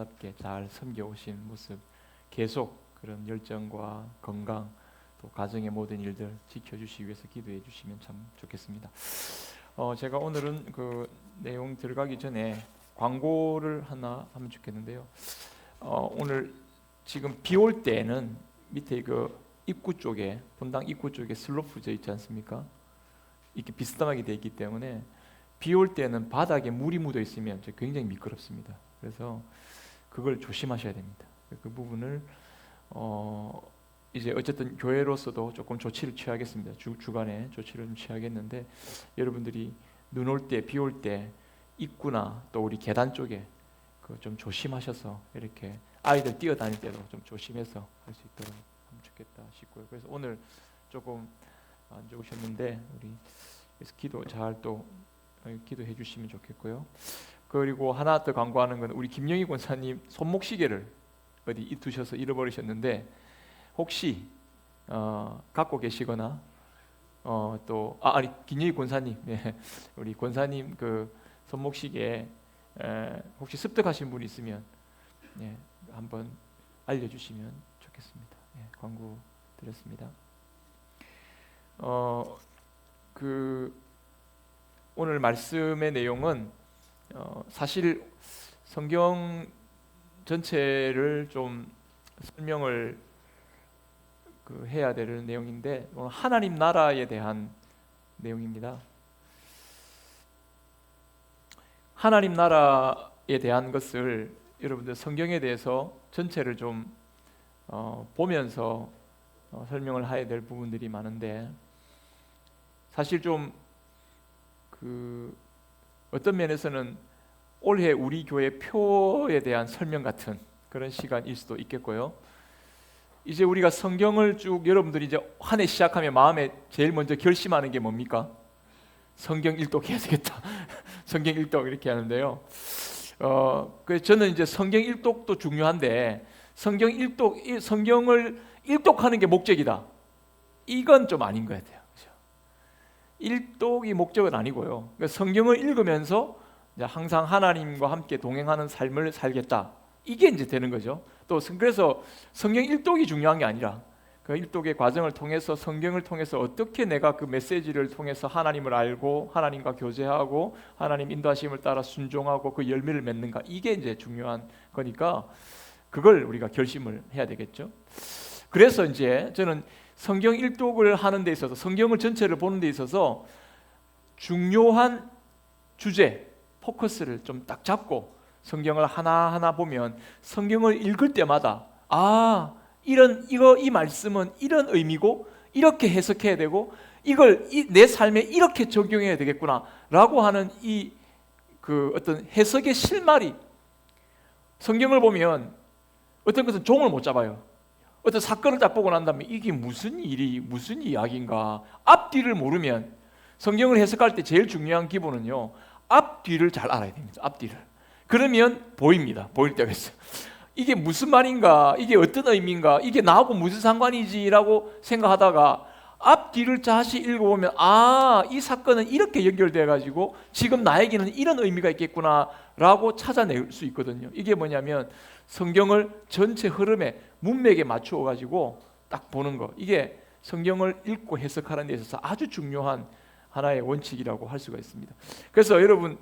아름답게 잘 섬겨오신 모습 계속 그런 열정과 건강 또 가정의 모든 일들 지켜주시기 위해서 기도해 주시면 참 좋겠습니다. 제가 오늘은 그 내용 들어가기 전에 광고를 하나 하면 좋겠는데요. 오늘 지금 비 올 때는 밑에 그 입구 쪽에 본당 입구 쪽에 슬로프져 있지 않습니까? 이렇게 비스듬하게 되어 있기 때문에 비 올 때는 바닥에 물이 묻어 있으면 굉장히 미끄럽습니다. 그래서 그걸 조심하셔야 됩니다. 그 부분을 이제 어쨌든 교회로서도 조금 조치를 취하겠습니다. 주간에 조치를 좀 취하겠는데 여러분들이 눈 올 때, 비 올 때 입구나 또 우리 계단 쪽에 그 좀 조심하셔서 이렇게 아이들 뛰어다닐 때도 좀 조심해서 할 수 있도록 하면 좋겠다 싶고요. 그래서 오늘 조금 안 좋으셨는데 우리 그래서 기도 잘 또 기도해 주시면 좋겠고요. 그리고 하나 더 광고하는 건 우리 김영희 권사님 손목 시계를 어디 두셔서 잃어버리셨는데 혹시 갖고 계시거나 아니 김영희 권사님 우리 권사님 그 손목 시계 혹시 습득하신 분 있으면 한번 알려주시면 좋겠습니다. 광고 드렸습니다. 오늘 말씀의 내용은 사실 성경 전체를 좀 설명을 해야 되는 내용인데 오늘 하나님 나라에 대한 내용입니다. 하나님 나라에 대한 것을 여러분들 성경에 대해서 전체를 좀 보면서 설명을 해야 될 부분들이 많은데 사실 좀 어떤 면에서는 올해 우리 교회 표에 대한 설명 같은 그런 시간일 수도 있겠고요. 이제 우리가 성경을 쭉 여러분들이 이제 한 해 시작하면 마음에 제일 먼저 결심하는 게 뭡니까? 성경 일독 해야 되겠다. 성경 일독 이렇게 하는데요. 그래서 저는 이제 성경 일독도 중요한데 성경을 일독하는 게 목적이다. 이건 좀 아닌 것 같아요. 일독이 목적은 아니고요. 그러니까 성경을 읽으면서 이제 항상 하나님과 함께 동행하는 삶을 살겠다. 이게 이제 되는 거죠. 또 그래서 성경 일독이 중요한 게 아니라 그 일독의 과정을 통해서 성경을 통해서 어떻게 내가 그 메시지를 통해서 하나님을 알고 하나님과 교제하고 하나님 인도하심을 따라 순종하고 그 열매를 맺는가 이게 이제 중요한 거니까 그걸 우리가 결심을 해야 되겠죠. 그래서 이제 저는 성경 일독을 하는 데 있어서 성경을 전체를 보는 데 있어서 중요한 주제, 포커스를 좀 딱 잡고 성경을 하나하나 보면 성경을 읽을 때마다 이 말씀은 이런 의미고 이렇게 해석해야 되고 이걸 내 삶에 이렇게 적용해야 되겠구나라고 하는 어떤 해석의 실마리. 성경을 보면 어떤 것은 종을 못 잡아요. 어떤 사건을 딱 보고 난 다음에 이게 무슨 이야기인가 앞뒤를 모르면 성경을 해석할 때 제일 중요한 기본은요 앞뒤를 잘 알아야 됩니다. 앞뒤를. 그러면 보입니다. 보일 때가 있어요. 이게 무슨 말인가, 이게 어떤 의미인가, 이게 나하고 무슨 상관이지라고 생각하다가 앞뒤를 다시 읽어보면 이 사건은 이렇게 연결돼가지고 지금 나에게는 이런 의미가 있겠구나라고 찾아낼 수 있거든요. 이게 뭐냐면 성경을 전체 흐름에 문맥에 맞추어가지고 딱 보는 거. 이게 성경을 읽고 해석하는 데 있어서 아주 중요한 하나의 원칙이라고 할 수가 있습니다. 그래서 여러분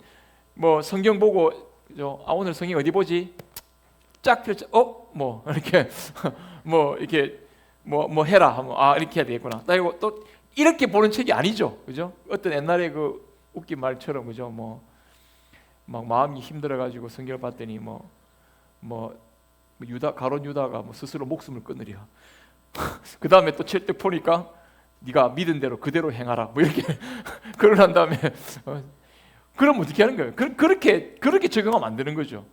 뭐 성경 보고 오늘 성경 어디 보지? 쫙 펼쳐 이렇게 이렇게 해라 하면 이렇게 해야 되겠구나. 나 이거 또 이렇게 보는 책이 아니죠, 그죠? 어떤 옛날에 그 웃긴 말처럼 그죠? 막 마음이 힘들어가지고 성경을 봤더니 가룟 유다가 스스로 목숨을 끊으랴. 그 다음에 또 칠득 보니까 네가 믿은 대로 그대로 행하라. 이렇게 그러고 다음에 그럼 어떻게 하는 거예요? 그렇게 적용하면 안 되는 거죠.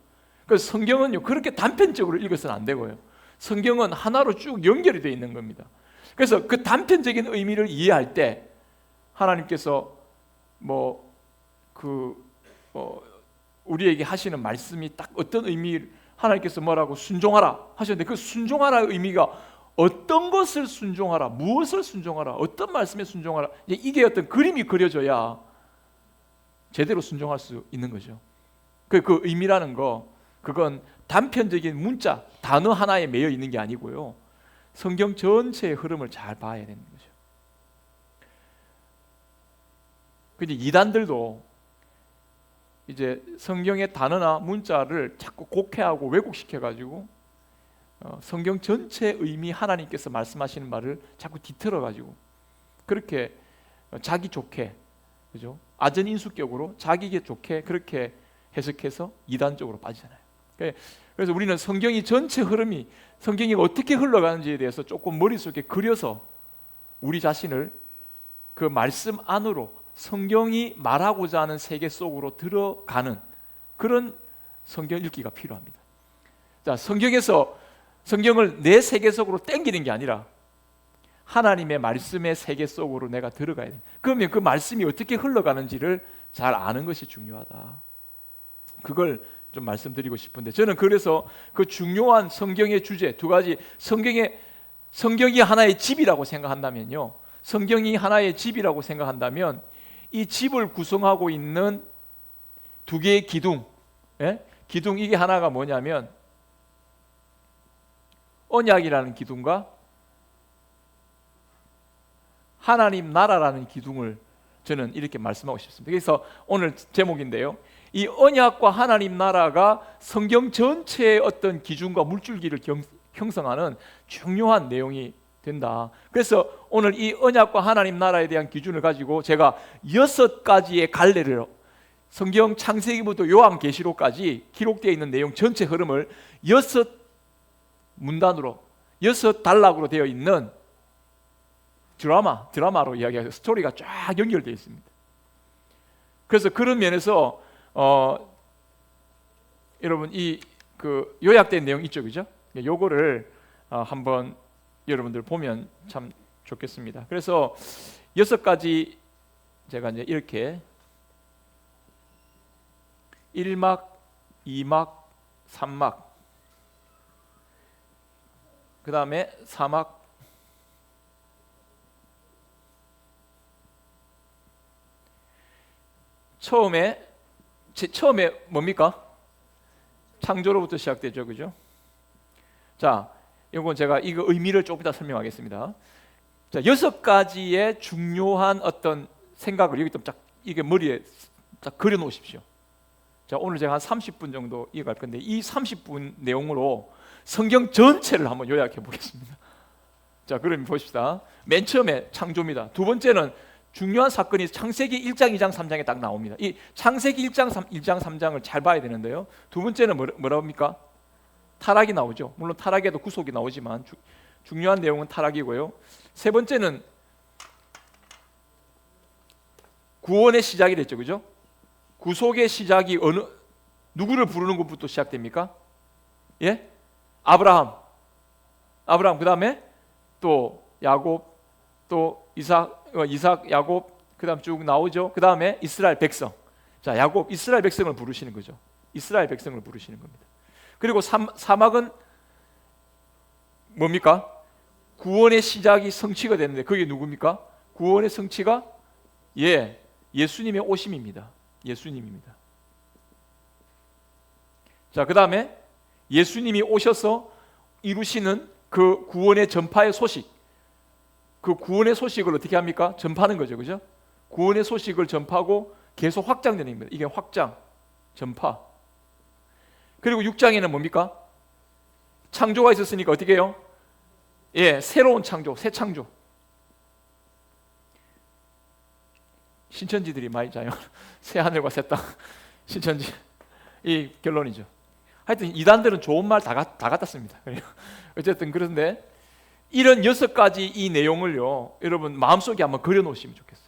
그래서 성경은요 그렇게 단편적으로 읽어서는 안 되고요. 성경은 하나로 쭉 연결이 되어 있는 겁니다. 그래서 그 단편적인 의미를 이해할 때 하나님께서 우리에게 하시는 말씀이 딱 어떤 의미를 하나님께서 뭐라고 순종하라 하셨는데 그 순종하라의 의미가 어떤 것을 순종하라, 무엇을 순종하라, 어떤 말씀에 순종하라 이게 어떤 그림이 그려져야 제대로 순종할 수 있는 거죠. 그 의미라는 거 그건 단편적인 문자, 단어 하나에 매여 있는 게 아니고요. 성경 전체의 흐름을 잘 봐야 되는 거죠. 근데 이단들도 이제 성경의 단어나 문자를 자꾸 곡해하고 왜곡시켜가지고 성경 전체 의미 하나님께서 말씀하시는 말을 자꾸 뒤틀어가지고 그렇게 자기 좋게, 그죠? 아전인수격으로 자기게 좋게 그렇게 해석해서 이단적으로 빠지잖아요. 그래서 우리는 성경이 전체 흐름이 성경이 어떻게 흘러가는지에 대해서 조금 머릿속에 그려서 우리 자신을 그 말씀 안으로 성경이 말하고자 하는 세계 속으로 들어가는 그런 성경 읽기가 필요합니다. 자, 성경을 내 세계 속으로 땡기는 게 아니라 하나님의 말씀의 세계 속으로 내가 들어가야 돼. 그러면 그 말씀이 어떻게 흘러가는지를 잘 아는 것이 중요하다. 그걸 좀 말씀드리고 싶은데, 저는 그래서 그 중요한 성경의 주제 두 가지, 성경이 하나의 집이라고 생각한다면요, 성경이 하나의 집이라고 생각한다면 이 집을 구성하고 있는 두 개의 기둥, 기둥, 이게 하나가 뭐냐면 언약이라는 기둥과 하나님 나라라는 기둥을 저는 이렇게 말씀하고 싶습니다. 그래서 오늘 제목인데요, 이 언약과 하나님 나라가 성경 전체의 어떤 기준과 물줄기를 형성하는 중요한 내용이 된다. 그래서 오늘 이 언약과 하나님 나라에 대한 기준을 가지고 제가 6가지의 갈래를, 성경 창세기부터 요한계시록까지 기록되어 있는 내용 전체 흐름을 6문단으로 6단락으로 되어 있는 드라마로 이야기해서 스토리가 쫙 연결되어 있습니다. 그래서 그런 면에서 여러분 이 그 요약된 내용 있죠, 그죠? 요거를 한번 여러분들 보면 참 좋겠습니다. 그래서 6가지 제가 이제 이렇게 1막, 2막, 3막, 그 다음에 4막, 처음에 뭡니까? 창조로부터 시작되죠, 그죠? 자, 이건 제가 이거 의미를 조금 이따 설명하겠습니다. 자, 6가지의 중요한 어떤 생각을 여기 좀 딱 이게 머리에 딱 그려 놓으십시오. 자, 오늘 제가 한 30분 정도 이어갈 건데 이 30분 내용으로 성경 전체를 한번 요약해 보겠습니다. 자, 그럼 보십시다. 맨 처음에 창조입니다. 두 번째는 중요한 사건이 창세기 1장, 2장, 3장에 딱 나옵니다. 이 창세기 1장, 3장을 잘 봐야 되는데요, 두 번째는 뭐라고 합니까? 타락이 나오죠. 물론 타락에도 구속이 나오지만 중요한 내용은 타락이고요. 세 번째는 구원의 시작이 됐죠, 그죠? 구속의 시작이 누구를 부르는 것부터 시작됩니까? 예? 아브라함, 그 다음에 또 야곱, 또 이삭, 야곱, 그 다음 쭉 나오죠. 그 다음에 이스라엘 백성. 자, 야곱, 이스라엘 백성을 부르시는 거죠. 이스라엘 백성을 부르시는 겁니다. 그리고 사막은 뭡니까? 구원의 시작이 성취가 됐는데 그게 누굽니까? 구원의 성취가 예수님의 오심입니다. 예수님입니다. 자, 그 다음에 예수님이 오셔서 이루시는 그 구원의 전파의 소식, 그 구원의 소식을 어떻게 합니까? 전파하는 거죠, 그죠? 구원의 소식을 전파하고 계속 확장되는 겁니다. 이게 확장, 전파. 그리고 6장에는 뭡니까? 창조가 있었으니까 어떻게 해요? 새로운 창조, 새 창조. 신천지들이 많이 자요. 새 하늘과 새 땅, 신천지. 이 결론이죠. 하여튼 이단들은 좋은 말 다 갖다 씁니다. 어쨌든 그런데 이런 6가지 이 내용을요, 여러분 마음속에 한번 그려 놓으시면 좋겠어요.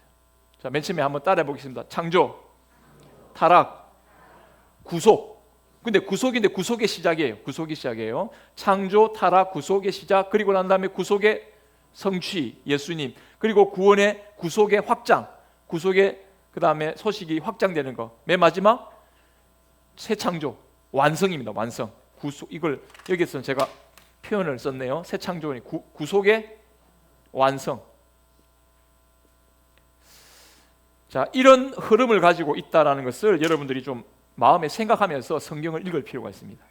자, 맨 처음에 한번 따라해 보겠습니다. 창조, 타락, 구속. 근데 구속인데 구속의 시작이에요. 구속이 시작이에요. 창조, 타락, 구속의 시작. 그리고 난 다음에 구속의 성취, 예수님. 그리고 구원의 구속의 확장, 구속의 그 다음에 소식이 확장되는 거. 맨 마지막 새 창조, 완성입니다. 완성. 구속. 이걸 여기서 제가 표현을 썼네요. 새 창조는 구속의 완성. 자, 이런 흐름을 가지고 있다라는 것을 여러분들이 좀 마음에 생각하면서 성경을 읽을 필요가 있습니다.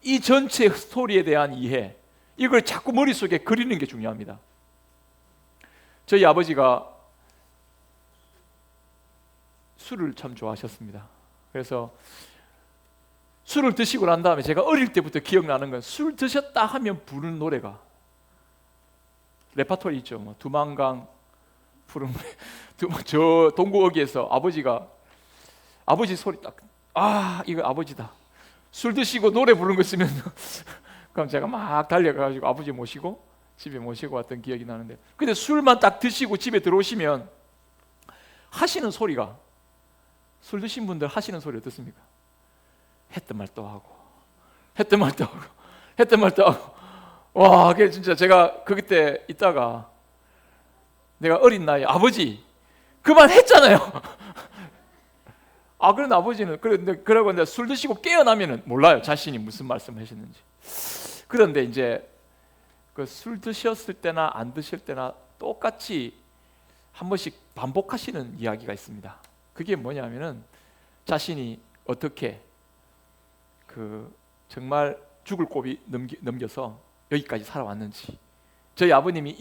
이 전체 스토리에 대한 이해, 이걸 자꾸 머릿속에 그리는 게 중요합니다. 저희 아버지가 술을 참 좋아하셨습니다. 그래서 술을 드시고 난 다음에 제가 어릴 때부터 기억나는 건 술 드셨다 하면 부르는 노래가 레파토리 있죠. 뭐 두만강 푸른 저 동구어기에서 아버지 소리 딱 이거 아버지다. 술 드시고 노래 부르는 거 쓰면 그럼 제가 막 달려가지고 아버지 모시고 집에 모시고 왔던 기억이 나는데, 근데 술만 딱 드시고 집에 들어오시면 하시는 소리가, 술 드신 분들 하시는 소리 어떻습니까? 했던 말 또 하고 했던 말 또 하고 했던 말 또 하고. 와, 그게 진짜 제가 그때 있다가 내가 어린 나이에 아버지 그만했잖아요. 그런 아버지는 그러고 이제 술 드시고 깨어나면은 몰라요, 자신이 무슨 말씀하셨는지. 그런데 이제 그 술 드셨을 때나 안 드실 때나 똑같이 한 번씩 반복하시는 이야기가 있습니다. 그게 뭐냐면은 자신이 어떻게 정말 죽을 고비 넘겨서 여기까지 살아왔는지. 저희 아버님이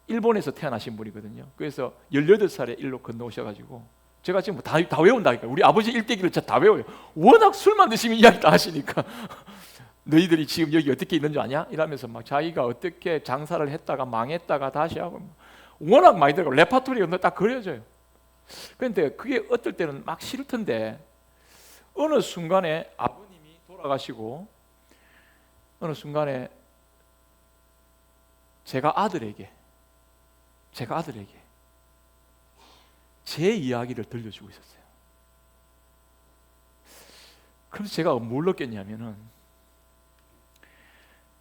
일본에서 태어나신 분이거든요. 그래서 18살에 일로 건너오셔가지고 제가 지금 다 외운다니까. 우리 아버지 일대기를 다 외워요. 워낙 술만 드시면 이야기 다 하시니까. 너희들이 지금 여기 어떻게 있는 줄 아냐? 이러면서 막 자기가 어떻게 장사를 했다가 망했다가 다시 하고 워낙 많이 들어가고 레파토리가 딱 그려져요. 그런데 그게 어떨 때는 막 싫던데 어느 순간에 아버님이 돌아가시고 어느 순간에 제가 아들에게 제 이야기를 들려주고 있었어요. 그래서 제가 뭘 느꼈냐면은,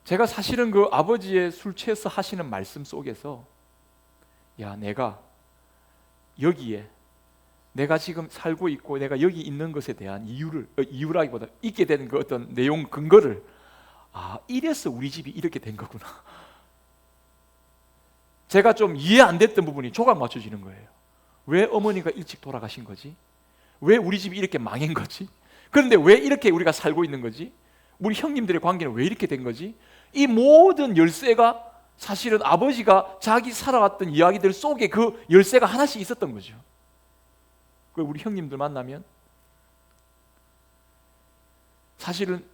제가 사실은 그 아버지의 술 취해서 하시는 말씀 속에서 내가 여기에 내가 지금 살고 있고 내가 여기 있는 것에 대한 이유라기보다 있게 된 그 어떤 내용 근거를 이래서 우리 집이 이렇게 된 거구나. 제가 좀 이해 안 됐던 부분이 조각 맞춰지는 거예요. 왜 어머니가 일찍 돌아가신 거지? 왜 우리 집이 이렇게 망한 거지? 그런데 왜 이렇게 우리가 살고 있는 거지? 우리 형님들의 관계는 왜 이렇게 된 거지? 이 모든 열쇠가 사실은 아버지가 자기 살아왔던 이야기들 속에 그 열쇠가 하나씩 있었던 거죠. 우리 형님들 만나면 사실은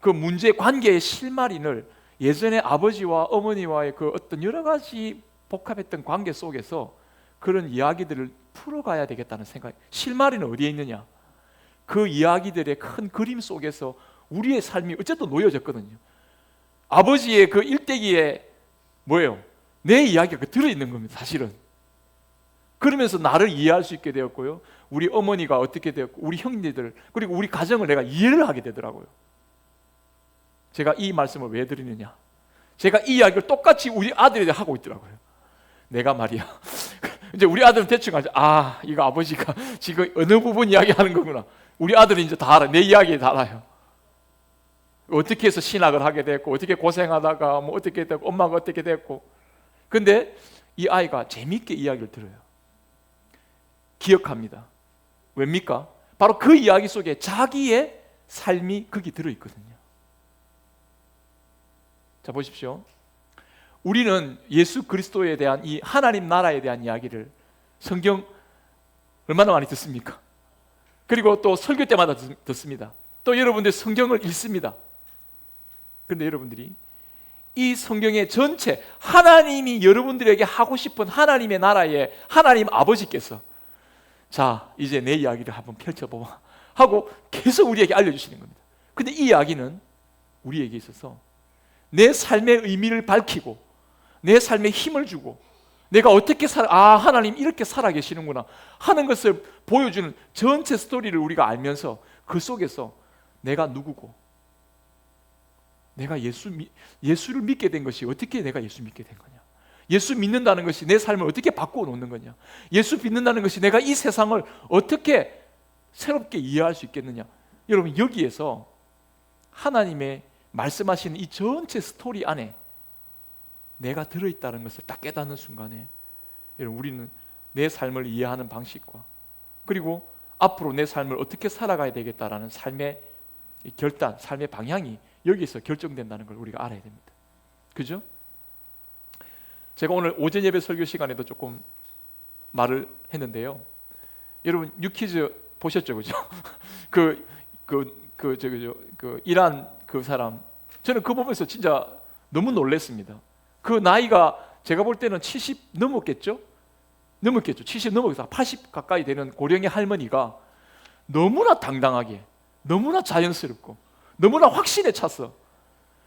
그 문제 관계의 실마리를 예전에 아버지와 어머니와의 그 어떤 여러 가지 복합했던 관계 속에서 그런 이야기들을 풀어가야 되겠다는 생각. 실마리는 어디에 있느냐? 그 이야기들의 큰 그림 속에서 우리의 삶이 어쨌든 놓여졌거든요. 아버지의 그 일대기에 뭐예요? 내 이야기가 들어있는 겁니다, 사실은. 그러면서 나를 이해할 수 있게 되었고요, 우리 어머니가 어떻게 되었고 우리 형제들 그리고 우리 가정을 내가 이해를 하게 되더라고요. 제가 이 말씀을 왜 드리느냐, 제가 이 이야기를 똑같이 우리 아들에게 하고 있더라고요. 내가 말이야 이제 우리 아들은 대충 알죠. 이거 아버지가 지금 어느 부분 이야기하는 거구나. 우리 아들은 이제 다 알아. 내 이야기 다 알아요. 어떻게 해서 신학을 하게 됐고 어떻게 고생하다가 뭐 어떻게 됐고 엄마가 어떻게 됐고. 근데 이 아이가 재밌게 이야기를 들어요. 기억합니다. 왜입니까? 바로 그 이야기 속에 자기의 삶이 거기 들어있거든요. 자, 보십시오. 우리는 예수 그리스도에 대한 이 하나님 나라에 대한 이야기를 성경 얼마나 많이 듣습니까? 그리고 또 설교 때마다 듣습니다. 또 여러분들 성경을 읽습니다. 그런데 여러분들이 이 성경의 전체 하나님이 여러분들에게 하고 싶은 하나님의 나라에 하나님 아버지께서 자, 이제 내 이야기를 한번 펼쳐보마 하고 계속 우리에게 알려주시는 겁니다. 근데 이 이야기는 우리에게 있어서 내 삶의 의미를 밝히고 내 삶에 힘을 주고 내가 어떻게 하나님 이렇게 살아계시는구나 하는 것을 보여주는 전체 스토리를 우리가 알면서 그 속에서 내가 누구고 내가 예수를 믿게 된 것이 어떻게 내가 예수 믿게 된 거냐, 예수 믿는다는 것이 내 삶을 어떻게 바꾸어 놓는 거냐, 예수 믿는다는 것이 내가 이 세상을 어떻게 새롭게 이해할 수 있겠느냐. 여러분, 여기에서 하나님의 말씀하시는 이 전체 스토리 안에 내가 들어있다는 것을 딱 깨닫는 순간에 여러분, 우리는 내 삶을 이해하는 방식과 그리고 앞으로 내 삶을 어떻게 살아가야 되겠다라는 삶의 결단, 삶의 방향이 여기서 결정된다는 걸 우리가 알아야 됩니다. 그죠? 제가 오늘 오전 예배 설교 시간에도 조금 말을 했는데요. 여러분 뉴키즈 보셨죠, 그죠? 이란 그 사람, 저는 그거 보면서 진짜 너무 놀랐습니다. 그 나이가 제가 볼 때는 70 넘었겠죠? 70 넘어서 80 가까이 되는 고령의 할머니가 너무나 당당하게, 너무나 자연스럽고, 너무나 확신에 찼어.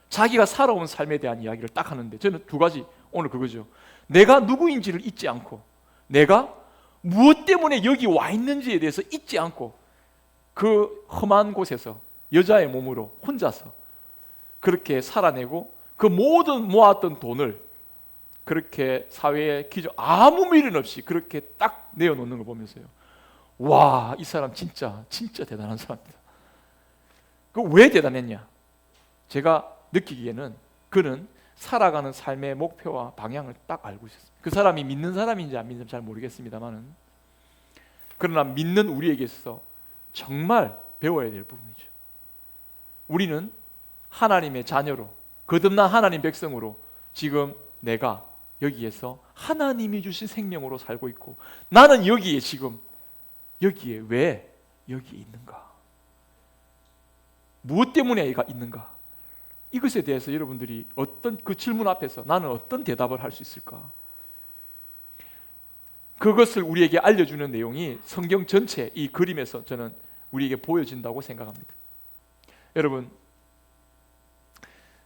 자기가 살아온 삶에 대한 이야기를 딱 하는데, 저는 두 가지, 오늘 그거죠. 내가 누구인지를 잊지 않고, 내가 무엇 때문에 여기 와 있는지에 대해서 잊지 않고, 그 험한 곳에서 여자의 몸으로 혼자서 그렇게 살아내고, 그 모든 모았던 돈을 그렇게 사회에 아무 미련 없이 그렇게 딱 내어놓는 걸 보면서요, 와, 이 사람 진짜 대단한 사람이다. 그 왜 대단했냐? 제가 느끼기에는 그는 살아가는 삶의 목표와 방향을 딱 알고 있었습니다. 그 사람이 믿는 사람인지 안 믿는지 잘 모르겠습니다만은, 그러나 믿는 우리에게 있어서 정말 배워야 될 부분이죠. 우리는 하나님의 자녀로, 거듭난 하나님 백성으로 지금 내가 여기에서 하나님이 주신 생명으로 살고 있고, 나는 여기에 지금 여기에 왜 여기에 있는가? 무엇 때문에 얘가 있는가? 이것에 대해서 여러분들이 어떤 그 질문 앞에서 나는 어떤 대답을 할 수 있을까? 그것을 우리에게 알려주는 내용이 성경 전체 이 그림에서 저는 우리에게 보여진다고 생각합니다. 여러분,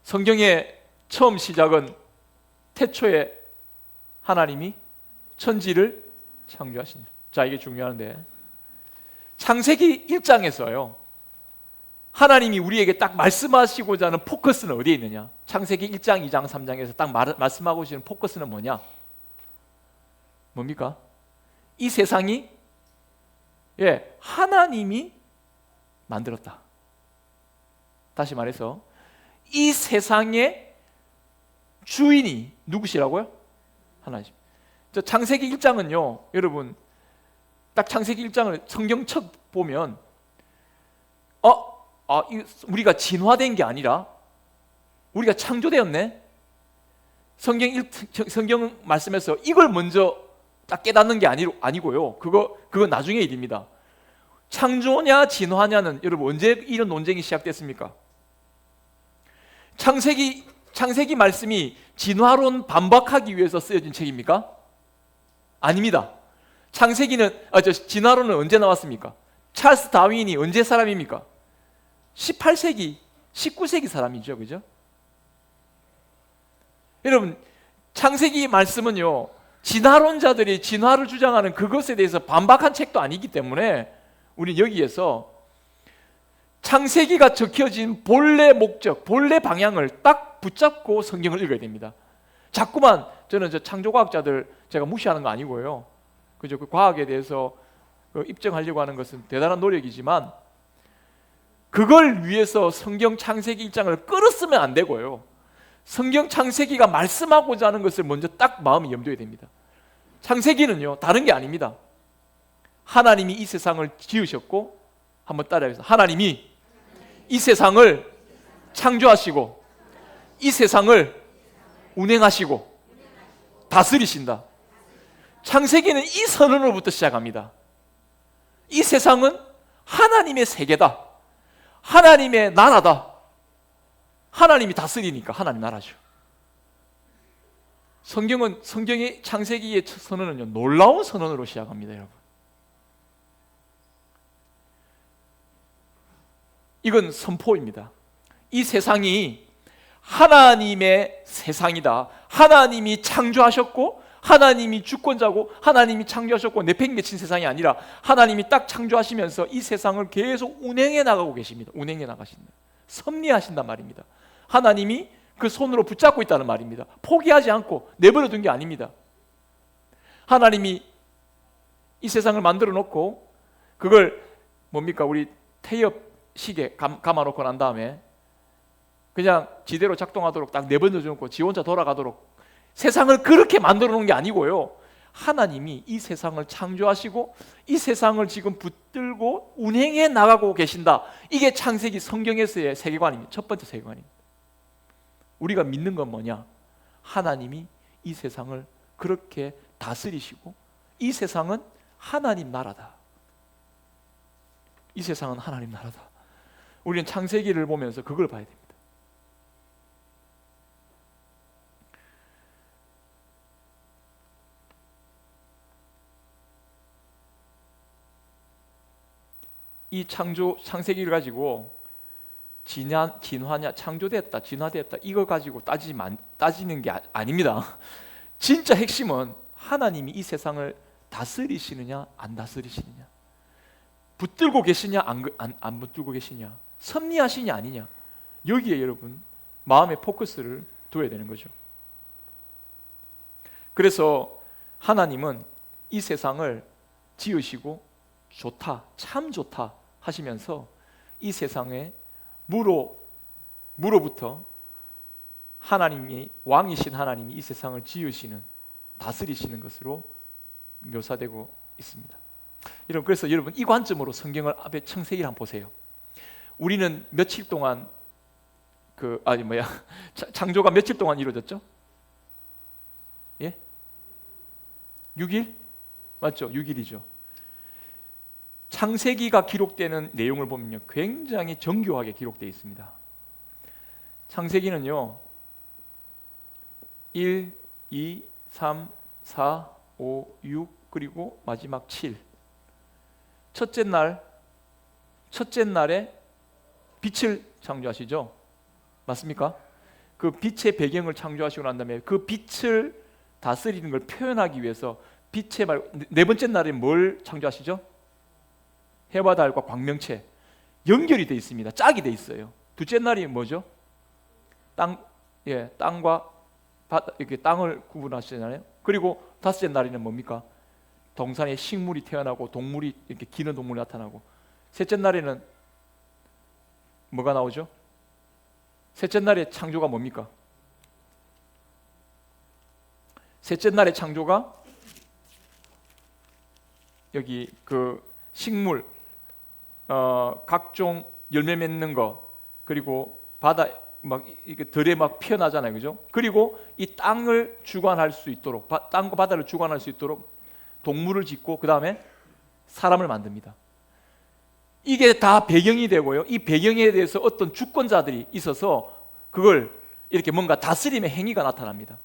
성경의 처음 시작은 태초에 하나님이 천지를 창조하시니. 자, 이게 중요한데, 창세기 1장에서요 하나님이 우리에게 딱 말씀하시고자 하는 포커스는 어디에 있느냐? 창세기 1장, 2장, 3장에서 딱 말씀하고 계시는 포커스는 뭐냐? 뭡니까? 이 세상이 하나님이 만들었다. 다시 말해서 이 세상의 주인이 누구시라고요? 하나님. 창세기 1장은요, 여러분, 딱 창세기 1장을 성경 첫 보면 우리가 진화된 게 아니라 우리가 창조되었네. 성경 말씀에서 이걸 먼저 딱 깨닫는 게 아니고요. 그거 나중의 일입니다. 창조냐 진화냐는 여러분 언제 이런 논쟁이 시작됐습니까? 창세기 말씀이 진화론 반박하기 위해서 쓰여진 책입니까? 아닙니다. 진화론은 언제 나왔습니까? 찰스 다윈이 언제 사람입니까? 18세기, 19세기 사람이죠, 그죠? 여러분, 창세기 말씀은요, 진화론자들이 진화를 주장하는 그것에 대해서 반박한 책도 아니기 때문에 우리 여기에서 창세기가 적혀진 본래 목적, 본래 방향을 딱 붙잡고 성경을 읽어야 됩니다. 자꾸만 저는 창조과학자들 제가 무시하는 거 아니고요, 그죠? 그 과학에 대해서 입증하려고 하는 것은 대단한 노력이지만 그걸 위해서 성경 창세기 1장을 끌었으면 안 되고요, 성경 창세기가 말씀하고자 하는 것을 먼저 딱 마음에 염두에 됩니다. 창세기는요 다른 게 아닙니다. 하나님이 이 세상을 지으셨고, 한번 따라해서, 하나님이 이 세상을 창조하시고 이 세상을 운행하시고 다스리신다. 창세기는 이 선언으로부터 시작합니다. 이 세상은 하나님의 세계다, 하나님의 나라다. 하나님이 다스리니까 하나님 나라죠. 성경의 창세기의 선언은요 놀라운 선언으로 시작합니다, 여러분. 이건 선포입니다. 이 세상이 하나님의 세상이다. 하나님이 창조하셨고, 하나님이 주권자고, 하나님이 창조하셨고, 내팽개친 세상이 아니라 하나님이 딱 창조하시면서 이 세상을 계속 운행해 나가고 계십니다. 운행해 나가신다. 섭리하신단 말입니다. 하나님이 그 손으로 붙잡고 있다는 말입니다. 포기하지 않고 내버려 둔 게 아닙니다. 하나님이 이 세상을 만들어 놓고 그걸 뭡니까? 우리 태엽 시계 감아 놓고 난 다음에 그냥 지대로 작동하도록 딱 내버려 두고 지 혼자 돌아가도록 세상을 그렇게 만들어 놓은 게 아니고요, 하나님이 이 세상을 창조하시고 이 세상을 지금 붙들고 운행해 나가고 계신다. 이게 창세기 성경에서의 세계관입니다. 첫 번째 세계관입니다. 우리가 믿는 건 뭐냐? 하나님이 이 세상을 그렇게 다스리시고 이 세상은 하나님 나라다. 이 세상은 하나님 나라다. 우리는 창세기를 보면서 그걸 봐야 됩니다. 이 창세기를 가지고 진화냐, 창조됐다, 진화됐다 이거 가지고 따지는 게 아닙니다. 진짜 핵심은 하나님이 이 세상을 다스리시느냐 안 다스리시느냐, 붙들고 계시냐 안 붙들고 계시냐, 섭리하시냐 아니냐, 여기에 여러분 마음의 포커스를 둬야 되는 거죠. 그래서 하나님은 이 세상을 지으시고 좋다, 참 좋다 하시면서 이 세상에 무로부터 하나님이, 왕이신 하나님이 이 세상을 지으시는, 다스리시는 것으로 묘사되고 있습니다. 여러분, 그래서 여러분 이 관점으로 성경을 앞에 창세기를 한번 보세요. 우리는 며칠 동안 창조가 며칠 동안 이루어졌죠? 예? 6일? 맞죠? 6일이죠. 창세기가 기록되는 내용을 보면요, 굉장히 정교하게 기록되어 있습니다. 창세기는요 1, 2, 3, 4, 5, 6 그리고 마지막 7. 첫째 날에 빛을 창조하시죠? 맞습니까? 그 빛의 배경을 창조하시고 난 다음에 그 빛을 다스리는 걸 표현하기 위해서 네 번째 날에 뭘 창조하시죠? 해와 달과 광명체 연결이 되어 있습니다. 짝이 되어 있어요. 둘째 날이 뭐죠? 땅과 바다, 이렇게 땅을 구분하시잖아요. 그리고 다섯째 날에는 뭡니까? 동산에 식물이 태어나고 동물이, 이렇게 기는 동물이 나타나고, 셋째 날에는 뭐가 나오죠? 셋째 날의 창조가 뭡니까? 셋째 날의 창조가 여기 그 식물, 각종 열매 맺는 거, 그리고 바다 막 이게 들에 막 피어나잖아요, 그죠? 그리고 이 땅을 주관할 수 있도록, 땅과 바다를 주관할 수 있도록 동물을 짓고 그 다음에 사람을 만듭니다. 이게 다 배경이 되고요. 이 배경에 대해서 어떤 주권자들이 있어서 그걸 이렇게 뭔가 다스림의 행위가 나타납니다.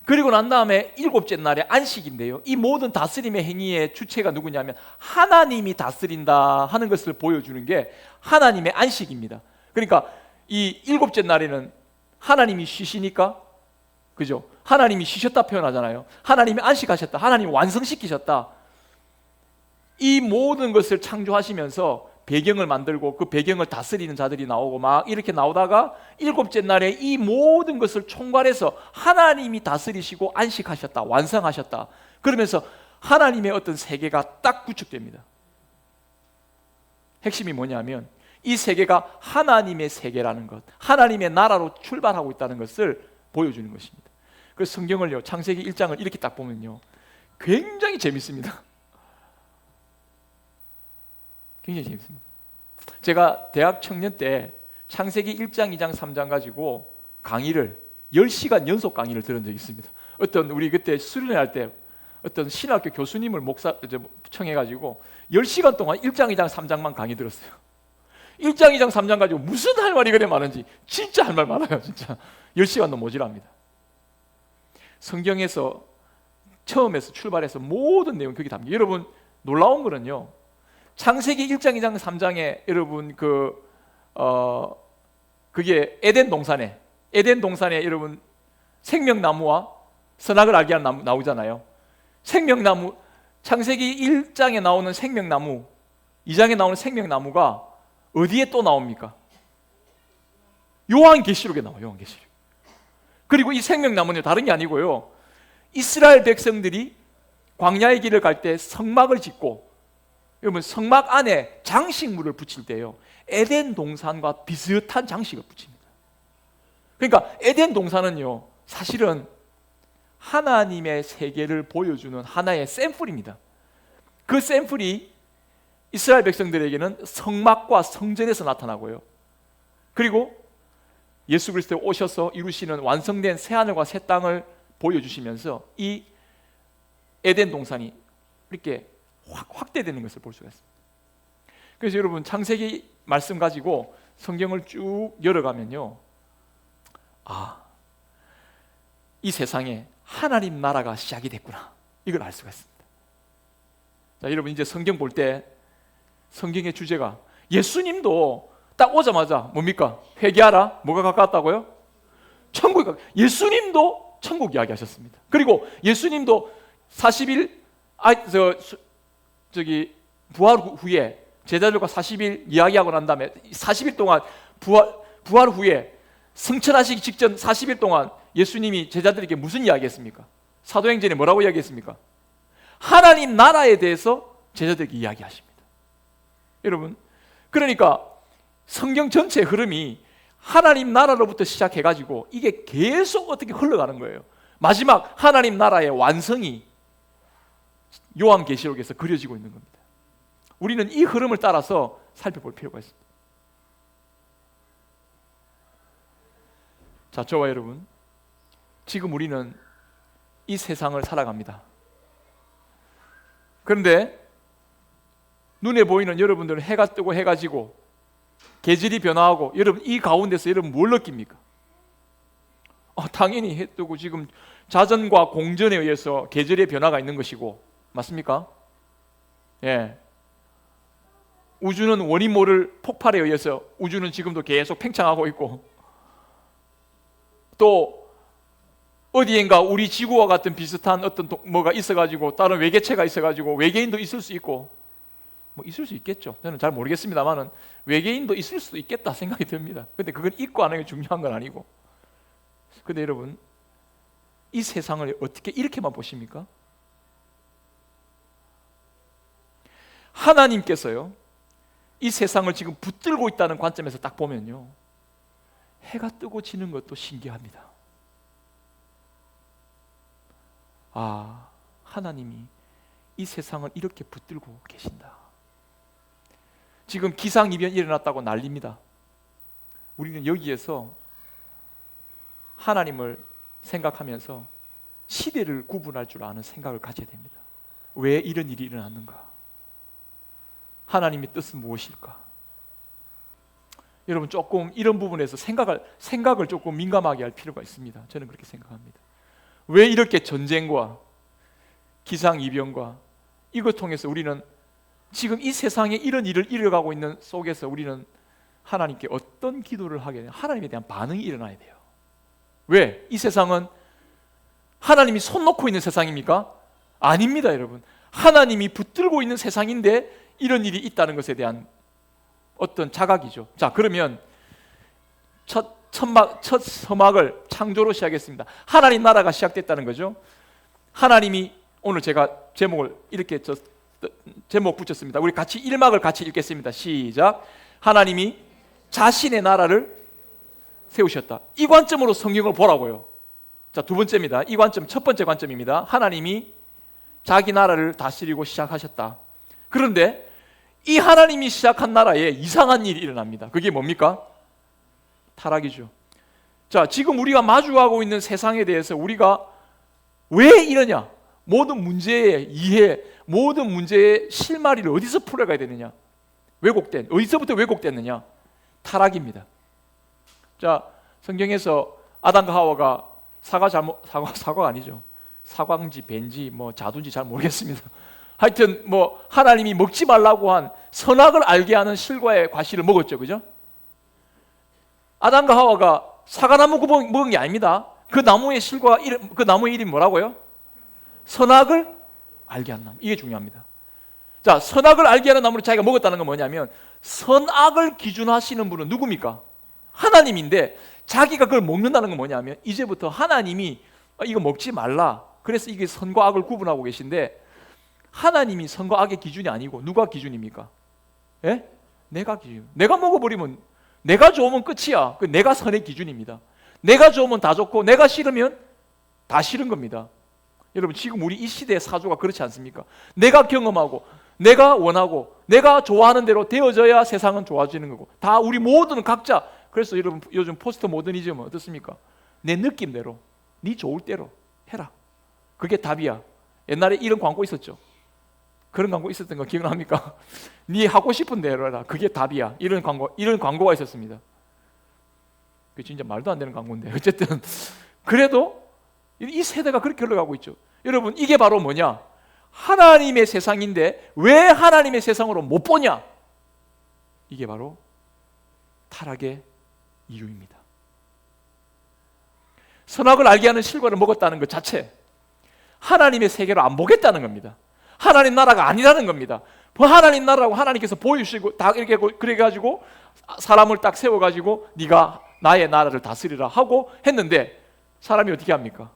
그리고 난 다음에 일곱째 날에 안식인데요, 이 모든 다스림의 행위의 주체가 누구냐면 하나님이 다스린다 하는 것을 보여주는 게 하나님의 안식입니다. 그러니까 이 일곱째 날에는 하나님이 쉬시니까, 그죠? 하나님이 쉬셨다 표현하잖아요. 하나님이 안식하셨다, 하나님이 완성시키셨다. 이 모든 것을 창조하시면서 배경을 만들고 그 배경을 다스리는 자들이 나오고 막 이렇게 나오다가 일곱째 날에 이 모든 것을 총괄해서 하나님이 다스리시고 안식하셨다, 완성하셨다. 그러면서 하나님의 어떤 세계가 딱 구축됩니다. 핵심이 뭐냐면 이 세계가 하나님의 세계라는 것, 하나님의 나라로 출발하고 있다는 것을 보여주는 것입니다. 그래서 성경을요, 창세기 1장을 이렇게 딱 보면요, 굉장히 재밌습니다. 굉장히 재밌습니다. 제가 대학 청년 때 창세기 1장, 2장, 3장 가지고 강의를 10시간 연속 강의를 들은 적이 있습니다. 우리 그때 수련회 할 때 어떤 신학교 교수님을 청해가지고 10시간 동안 1장, 2장, 3장만 강의 들었어요. 1장, 2장, 3장 가지고 무슨 할 말이 그래 많은지 진짜 할 말 많아요. 진짜 10시간도 모자랍니다. 성경에서 처음에서 출발해서 모든 내용이 거기 담겨. 여러분 놀라운 거는요, 창세기 1장, 2장, 3장에 여러분 그게 에덴 동산에 여러분 생명나무와 선악을 알게 하는 나무 나오잖아요. 생명나무, 창세기 1장에 나오는 생명나무, 2장에 나오는 생명나무가 어디에 또 나옵니까? 요한계시록에 나와요. 요한계시록. 그리고 이 생명나무는 다른 게 아니고요, 이스라엘 백성들이 광야의 길을 갈 때 성막을 짓고, 여러분 성막 안에 장식물을 붙일 때요, 에덴 동산과 비슷한 장식을 붙입니다. 그러니까 에덴 동산은요, 사실은 하나님의 세계를 보여주는 하나의 샘플입니다. 그 샘플이 이스라엘 백성들에게는 성막과 성전에서 나타나고요. 그리고 예수 그리스도에 오셔서 이루시는 완성된 새하늘과 새 땅을 보여주시면서 이 에덴 동산이 이렇게 확대되는 것을 볼 수가 있습니다. 그래서 여러분 창세기 말씀 가지고 성경을 쭉 열어가면요, 이 세상에 하나님 나라가 시작이 됐구나, 이걸 알 수가 있습니다. 자, 여러분 이제 성경 볼 때 성경의 주제가, 예수님도 딱 오자마자 뭡니까? 회개하라. 뭐가 가까웠다고요? 천국이. 예수님도 천국 이야기하셨습니다. 그리고 예수님도 40일 부활 후에 제자들과 40일 이야기하고 난 다음에 40일 동안 부활 후에 승천하시기 직전 40일 동안 예수님이 제자들에게 무슨 이야기했습니까? 사도행전에 뭐라고 이야기했습니까? 하나님 나라에 대해서 제자들에게 이야기하십니다. 여러분, 그러니까 성경 전체의 흐름이 하나님 나라로부터 시작해가지고 이게 계속 어떻게 흘러가는 거예요. 마지막 하나님 나라의 완성이 요한계시록에서 그려지고 있는 겁니다. 우리는 이 흐름을 따라서 살펴볼 필요가 있습니다. 자, 저와 여러분, 지금 우리는 이 세상을 살아갑니다. 그런데 눈에 보이는 여러분들은 해가 뜨고 해가 지고 계절이 변화하고, 여러분 이 가운데서 여러분 뭘 느낍니까? 당연히 해 뜨고 지금 자전과 공전에 의해서 계절의 변화가 있는 것이고, 맞습니까? 예. 우주는 원인 모를 폭발에 의해서 우주는 지금도 계속 팽창하고 있고, 또 어디엔가 우리 지구와 같은 비슷한 어떤 뭐가 있어가지고 다른 외계체가 있어가지고 외계인도 있을 수 있고, 뭐 있을 수 있겠죠. 저는 잘 모르겠습니다만은 외계인도 있을 수도 있겠다 생각이 듭니다. 근데 그건 있고 안 하는 게 중요한 건 아니고. 근데 여러분, 이 세상을 어떻게 이렇게만 보십니까? 하나님께서요, 이 세상을 지금 붙들고 있다는 관점에서 딱 보면요, 해가 뜨고 지는 것도 신기합니다. 하나님이 이 세상을 이렇게 붙들고 계신다. 지금 기상이변이 일어났다고 난립니다. 우리는 여기에서 하나님을 생각하면서 시대를 구분할 줄 아는 생각을 가져야 됩니다. 왜 이런 일이 일어났는가? 하나님의 뜻은 무엇일까? 여러분 조금 이런 부분에서 생각을 조금 민감하게 할 필요가 있습니다. 저는 그렇게 생각합니다. 왜 이렇게 전쟁과 기상이변과 이것 통해서 우리는 지금 이 세상에 이런 일을 이뤄가고 있는 속에서 우리는 하나님께 어떤 기도를 하게 돼요? 하나님에 대한 반응이 일어나야 돼요. 왜? 이 세상은 하나님이 손 놓고 있는 세상입니까? 아닙니다, 여러분. 하나님이 붙들고 있는 세상인데 이런 일이 있다는 것에 대한 어떤 자각이죠. 자, 그러면 첫 서막을 창조로 시작했습니다. 하나님 나라가 시작됐다는 거죠. 하나님이, 오늘 제가 제목을 이렇게 제목 붙였습니다. 우리 같이 1막을 같이 읽겠습니다. 시작. 하나님이 자신의 나라를 세우셨다. 이 관점으로 성경을 보라고요. 자, 두 번째입니다. 이 관점, 첫 번째 관점입니다. 하나님이 자기 나라를 다스리고 시작하셨다. 그런데 이 하나님이 시작한 나라에 이상한 일이 일어납니다. 그게 뭡니까? 타락이죠. 자, 지금 우리가 마주하고 있는 세상에 대해서 우리가 왜 이러냐? 모든 문제의 이해, 모든 문제의 실마리를 어디서 풀어가야 되느냐? 어디서부터 왜곡됐느냐? 타락입니다. 자, 성경에서 아담과 하와가 사과가 아니죠. 사과인지 벤지 뭐 자두인지 잘 모르겠습니다. 하여튼 뭐 하나님이 먹지 말라고 한 선악을 알게 하는 실과의 과실을 먹었죠, 그죠? 아담과 하와가 사과나무 먹은 게 아닙니다. 그 나무의 실과 그 나무의 이름이 뭐라고요? 선악을 알게 한 나무. 이게 중요합니다. 자, 선악을 알게 하는 나무를 자기가 먹었다는 건 뭐냐면, 선악을 기준하시는 분은 누굽니까? 하나님인데 자기가 그걸 먹는다는 건 뭐냐면, 이제부터 하나님이 이거 먹지 말라, 그래서 이게 선과 악을 구분하고 계신데, 하나님이 선과 악의 기준이 아니고 누가 기준입니까? 예? 내가 기준. 내가 먹어버리면, 내가 좋으면 끝이야. 그 내가 선의 기준입니다. 내가 좋으면 다 좋고 내가 싫으면 다 싫은 겁니다. 여러분 지금 우리 이 시대의 사조가 그렇지 않습니까? 내가 경험하고 내가 원하고 내가 좋아하는 대로 되어져야 세상은 좋아지는 거고, 다 우리 모두는 각자. 그래서 여러분 요즘 포스트 모더니즘은 어떻습니까? 내 느낌대로, 네 좋을 대로 해라. 그게 답이야. 옛날에 이런 광고 있었죠. 그런 광고 있었던 거 기억납니까? 네 하고 싶은 대로 해라. 그게 답이야. 이런 광고가 있었습니다. 그게 진짜 말도 안 되는 광고인데 어쨌든 그래도 이 세대가 그렇게 흘러가고 있죠. 여러분 이게 바로 뭐냐? 하나님의 세상인데 왜 하나님의 세상으로 못 보냐? 이게 바로 타락의 이유입니다. 선악을 알게 하는 실과를 먹었다는 것 자체, 하나님의 세계로 안 보겠다는 겁니다. 하나님 나라가 아니라는 겁니다. 하나님 나라라고 하나님께서 보여주시고 다 이렇게 그래가지고 사람을 딱 세워가지고 네가 나의 나라를 다스리라 하고 했는데 사람이 어떻게 합니까?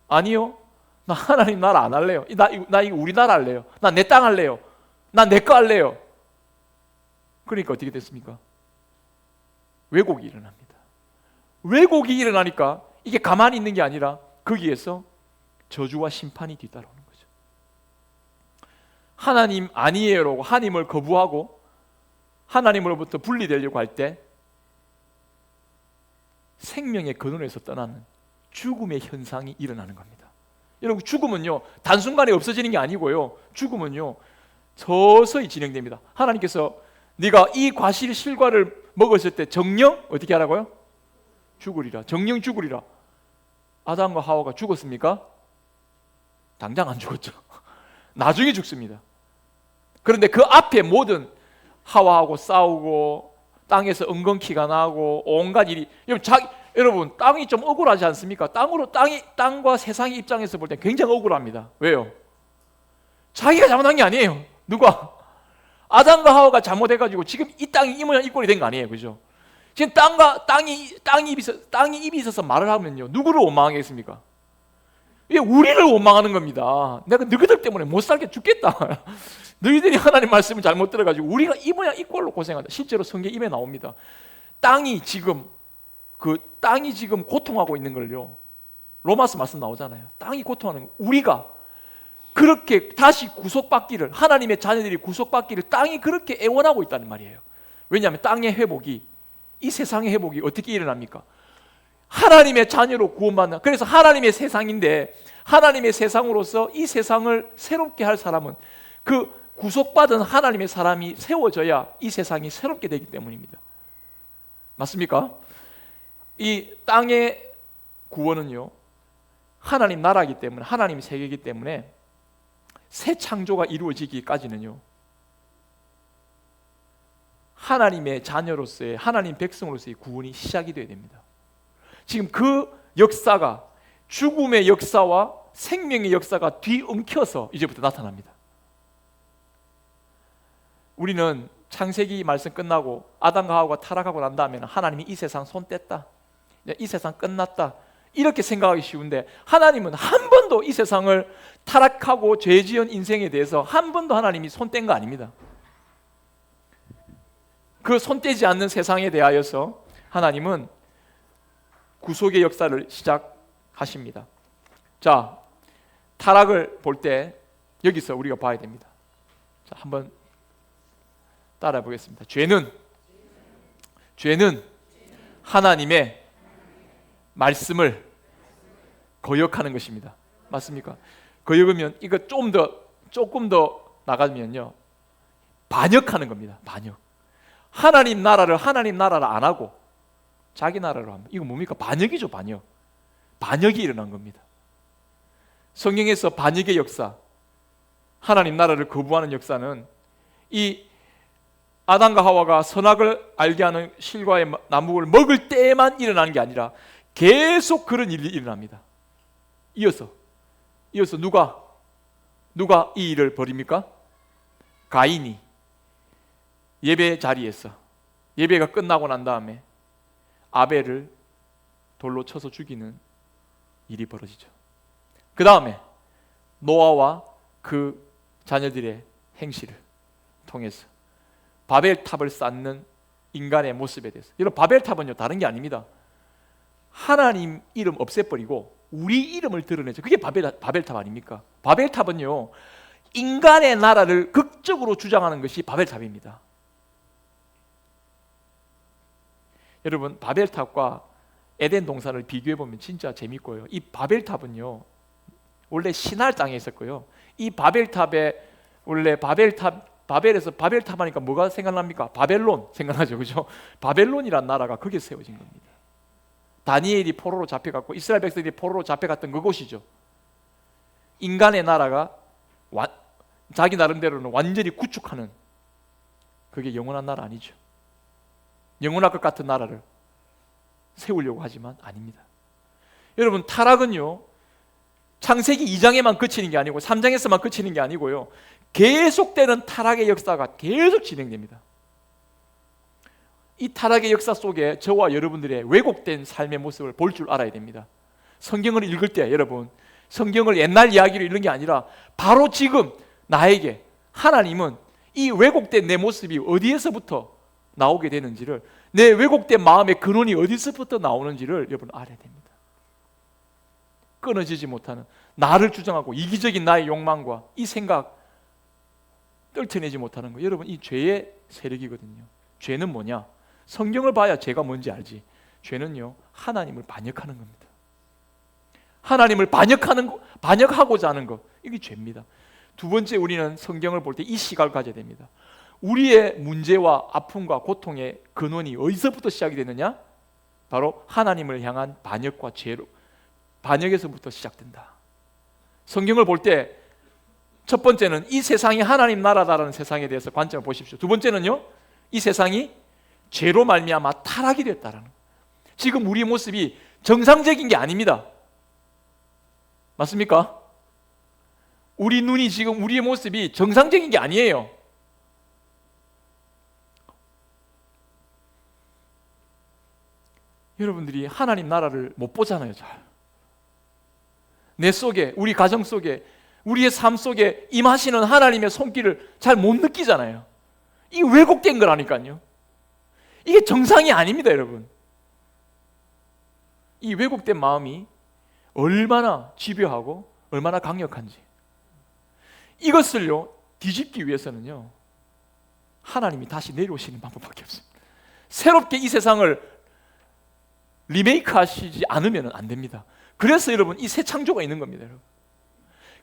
아니요, 나 하나님 나라 안 할래요. 나 이거 우리 나라 할래요. 나 내 땅 할래요. 나 내 거 할래요. 그러니까 어떻게 됐습니까? 왜곡이 일어납니다. 왜곡이 일어나니까 이게 가만히 있는 게 아니라 거기에서 저주와 심판이 뒤따라오는 거죠. 하나님 아니에요라고 하나님을 거부하고 하나님으로부터 분리되려고 할 때 생명의 근원에서 떠나는 죽음의 현상이 일어나는 겁니다. 여러분 죽음은요 단순간에 없어지는 게 아니고요, 죽음은요 서서히 진행됩니다. 하나님께서 네가 이 과실 실과를 먹었을 때 정령 어떻게 하라고요? 죽으리라. 정령 죽으리라. 아담과 하와가 죽었습니까? 당장 안 죽었죠. 나중에 죽습니다. 그런데 그 앞에 모든 하와하고 싸우고 땅에서 엉겅퀴가 나고 온갖 일이, 여러분 땅이 좀 억울하지 않습니까? 땅과 세상의 입장에서 볼 때 굉장히 억울합니다. 왜요? 자기가 잘못한 게 아니에요. 누가? 아담과 하와가 잘못해가지고 지금 이 땅이 이 모양 이 꼴이 된 거 아니에요, 그죠? 지금 땅이 입이 있어서 말을 하면요 누구를 원망하겠습니까? 이게 우리를 원망하는 겁니다. 내가 너희들 때문에 못 살게 죽겠다. 너희들이 하나님 말씀을 잘못 들어가지고 우리가 이 모양 이 꼴로 고생한다. 실제로 성경 입에 나옵니다. 땅이 지금 고통하고 있는 걸요. 로마서 말씀 나오잖아요. 땅이 고통하는 거. 우리가 그렇게 다시 구속받기를, 하나님의 자녀들이 구속받기를 땅이 그렇게 애원하고 있다는 말이에요. 왜냐하면 땅의 회복이, 이 세상의 회복이 어떻게 일어납니까? 하나님의 자녀로 구원받는, 그래서 하나님의 세상인데 하나님의 세상으로서 이 세상을 새롭게 할 사람은 그 구속받은 하나님의 사람이 세워져야 이 세상이 새롭게 되기 때문입니다. 맞습니까? 이 땅의 구원은요 하나님 나라이기 때문에, 하나님 세계이기 때문에 새 창조가 이루어지기까지는요 하나님의 자녀로서의, 하나님 백성으로서의 구원이 시작이 되어야 됩니다. 지금 그 역사가, 죽음의 역사와 생명의 역사가 뒤엉켜서 이제부터 나타납니다. 우리는 창세기 말씀 끝나고 아담과 하와가 타락하고 난 다음에는 하나님이 이 세상 손 뗐다, 이 세상 끝났다 이렇게 생각하기 쉬운데, 하나님은 한 번도 이 세상을 타락하고 죄 지은 인생에 대해서 한 번도 하나님이 손 뗀 거 아닙니다. 그 손 떼지 않는 세상에 대하여서 하나님은 구속의 역사를 시작하십니다. 자, 타락을 볼 때 여기서 우리가 봐야 됩니다. 자, 한번 따라 보겠습니다. 죄는 하나님의 말씀을 거역하는 것입니다. 맞습니까? 거역이면 이거 조금 더 나가면요 반역하는 겁니다. 반역. 하나님 나라를 안 하고 자기 나라로 합니다. 이거 뭡니까? 반역이죠. 반역이 일어난 겁니다. 성경에서 반역의 역사, 하나님 나라를 거부하는 역사는 이 아담과 하와가 선악을 알게 하는 실과의 나무를 먹을 때에만 일어나는 게 아니라 계속 그런 일이 일어납니다. 이어서 누가 이 일을 벌입니까? 가인이 예배 자리에서, 예배가 끝나고 난 다음에 아벨을 돌로 쳐서 죽이는 일이 벌어지죠. 그 다음에 노아와 그 자녀들의 행실을 통해서 바벨탑을 쌓는 인간의 모습에 대해서, 여러분 바벨탑은요 다른 게 아닙니다. 하나님 이름 없애버리고 우리 이름을 드러내죠. 그게 바벨탑 아닙니까? 바벨탑은요, 인간의 나라를 극적으로 주장하는 것이 바벨탑입니다. 여러분, 바벨탑과 에덴 동산을 비교해 보면 진짜 재밌고요. 이 바벨탑은요, 원래 시날 땅에 있었고요. 이 바벨탑에 원래 바벨에서 바벨탑 하니까 뭐가 생각납니까? 바벨론 생각나죠, 그죠? 바벨론이란 나라가 거기에 세워진 겁니다. 다니엘이 포로로 잡혀갔고 이스라엘 백성들이 포로로 잡혀갔던 그곳이죠. 인간의 나라가 자기 나름대로는 완전히 구축하는, 그게 영원한 나라 아니죠. 영원할 것 같은 나라를 세우려고 하지만 아닙니다. 여러분, 타락은요, 창세기 2장에만 그치는 게 아니고 3장에서만 그치는 게 아니고요, 계속되는 타락의 역사가 계속 진행됩니다. 이 타락의 역사 속에 저와 여러분들의 왜곡된 삶의 모습을 볼 줄 알아야 됩니다. 성경을 읽을 때 여러분, 성경을 옛날 이야기로 읽는 게 아니라 바로 지금 나에게 하나님은 이 왜곡된 내 모습이 어디에서부터 나오게 되는지를, 내 왜곡된 마음의 근원이 어디서부터 나오는지를 여러분 알아야 됩니다. 끊어지지 못하는 나를 주장하고 이기적인 나의 욕망과 이 생각 떨쳐내지 못하는 거, 여러분 이 죄의 세력이거든요. 죄는 뭐냐? 성경을 봐야 죄가 뭔지 알지. 죄는요, 하나님을 반역하는 겁니다. 하나님을 반역하고자 하는 것, 이게 죄입니다. 두 번째, 우리는 성경을 볼 때 이 시각을 가져야 됩니다. 우리의 문제와 아픔과 고통의 근원이 어디서부터 시작이 되느냐? 바로 하나님을 향한 반역과 죄로, 반역에서부터 시작된다. 성경을 볼 때 첫 번째는 이 세상이 하나님 나라다라는 세상에 대해서 관점을 보십시오. 두 번째는요, 이 세상이 죄로 말미암아 타락이 됐다라는, 지금 우리의 모습이 정상적인 게 아닙니다. 맞습니까? 우리 눈이 지금, 우리의 모습이 정상적인 게 아니에요. 여러분들이 하나님 나라를 못 보잖아요. 잘. 내 속에, 우리 가정 속에, 우리의 삶 속에 임하시는 하나님의 손길을 잘 못 느끼잖아요. 이게 왜곡된 거라니까요. 이게 정상이 아닙니다, 여러분. 이 왜곡된 마음이 얼마나 집요하고 얼마나 강력한지, 이것을요 뒤집기 위해서는요, 하나님이 다시 내려오시는 방법밖에 없습니다. 새롭게 이 세상을 리메이크 하시지 않으면 안 됩니다. 그래서 여러분, 이 새 창조가 있는 겁니다, 여러분.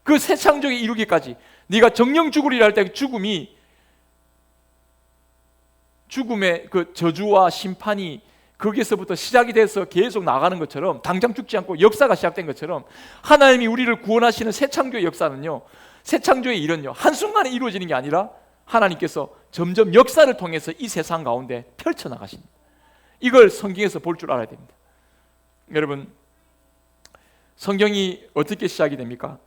그 새 창조에 이루기까지 네가 정령 죽으리라 할 때 죽음의 그 저주와 심판이 거기에서부터 시작이 돼서 계속 나가는 것처럼, 당장 죽지 않고 역사가 시작된 것처럼, 하나님이 우리를 구원하시는 새 창조의 역사는요, 새 창조의 일은요, 한순간에 이루어지는 게 아니라 하나님께서 점점 역사를 통해서 이 세상 가운데 펼쳐나가십니다. 이걸 성경에서 볼 줄 알아야 됩니다. 여러분, 성경이 어떻게 시작이 됩니까?